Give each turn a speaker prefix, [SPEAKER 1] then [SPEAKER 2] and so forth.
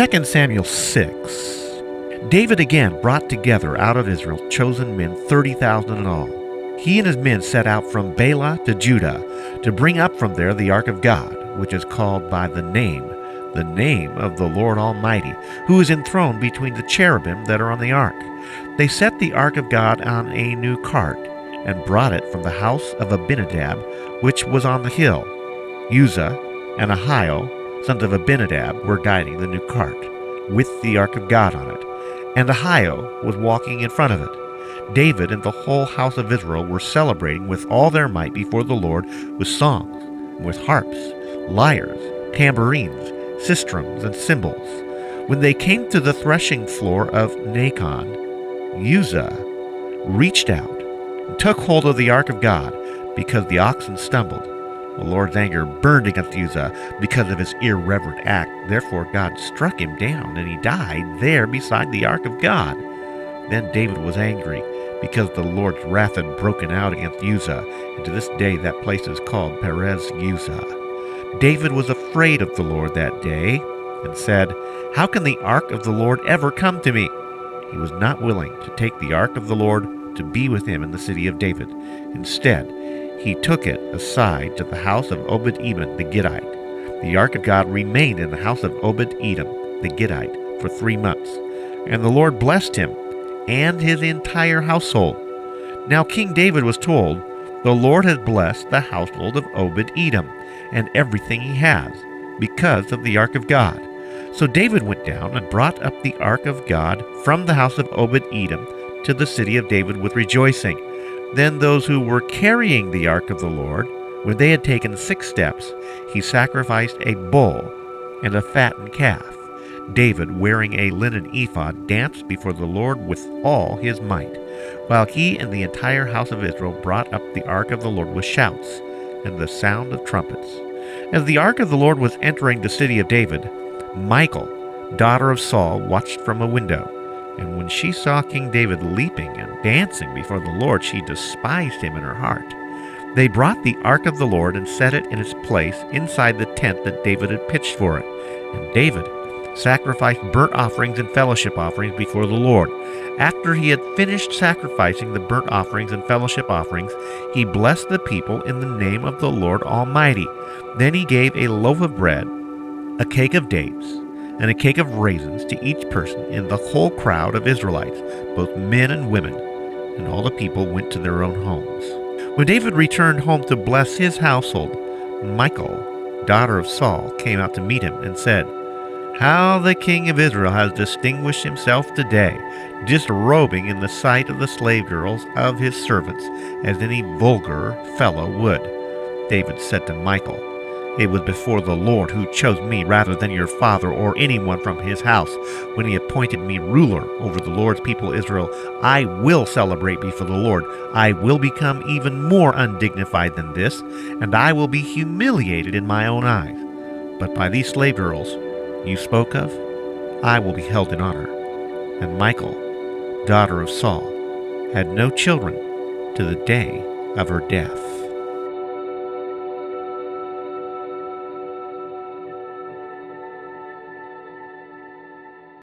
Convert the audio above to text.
[SPEAKER 1] 2 Samuel 6, David again brought together out of Israel chosen men 30,000 in all. He and his men set out from Baalah to Judah to bring up from there the ark of God, which is called by the name of the Lord Almighty, who is enthroned between the cherubim that are on the ark. They set the ark of God on a new cart and brought it from the house of Abinadab, which was on the hill. Uzzah and Ahio, sons of Abinadab, were guiding the new cart, with the ark of God on it, and Ahio was walking in front of it. David and the whole house of Israel were celebrating with all their might before the Lord with songs, with harps, lyres, tambourines, sistrums, and cymbals. When they came to the threshing floor of Nacon, Uzzah reached out and took hold of the ark of God because the oxen stumbled. The Lord's anger burned against Uzzah because of his irreverent act. Therefore God struck him down, and he died there beside the ark of God. Then David was angry because the Lord's wrath had broken out against Uzzah, and to this day that place is called Perez Uzzah. David was afraid of the Lord that day and said, "How can the ark of the Lord ever come to me?" He was not willing to take the ark of the Lord to be with him in the city of David. Instead, he took it aside to the house of Obed-Edom the Gittite. The ark of God remained in the house of Obed-Edom the Gittite for 3 months, and the Lord blessed him and his entire household. Now King David was told, "The Lord has blessed the household of Obed-Edom and everything he has, because of the ark of God." So David went down and brought up the ark of God from the house of Obed-Edom to the city of David with rejoicing. Then those who were carrying the ark of the Lord, when they had taken 6 steps, he sacrificed a bull and a fattened calf. David, wearing a linen ephod, danced before the Lord with all his might, while he and the entire house of Israel brought up the ark of the Lord with shouts and the sound of trumpets. As the ark of the Lord was entering the city of David, Michal, daughter of Saul, watched from a window. And when she saw King David leaping and dancing before the Lord, she despised him in her heart. They brought the ark of the Lord and set it in its place inside the tent that David had pitched for it. And David sacrificed burnt offerings and fellowship offerings before the Lord. After he had finished sacrificing the burnt offerings and fellowship offerings, he blessed the people in the name of the Lord Almighty. Then he gave a loaf of bread, a cake of dates, and a cake of raisins to each person in the whole crowd of Israelites, both men and women, and all the people went to their own homes. When David returned home to bless his household, Michal, daughter of Saul, came out to meet him and said, "How the king of Israel has distinguished himself today, disrobing in the sight of the slave girls of his servants, as any vulgar fellow would." David said to Michal, "It was before the Lord who chose me rather than your father or anyone from his house. When he appointed me ruler over the Lord's people Israel, I will celebrate before the Lord. I will become even more undignified than this, and I will be humiliated in my own eyes. But by these slave girls you spoke of, I will be held in honor." And Michal, daughter of Saul, had no children to the day of her death.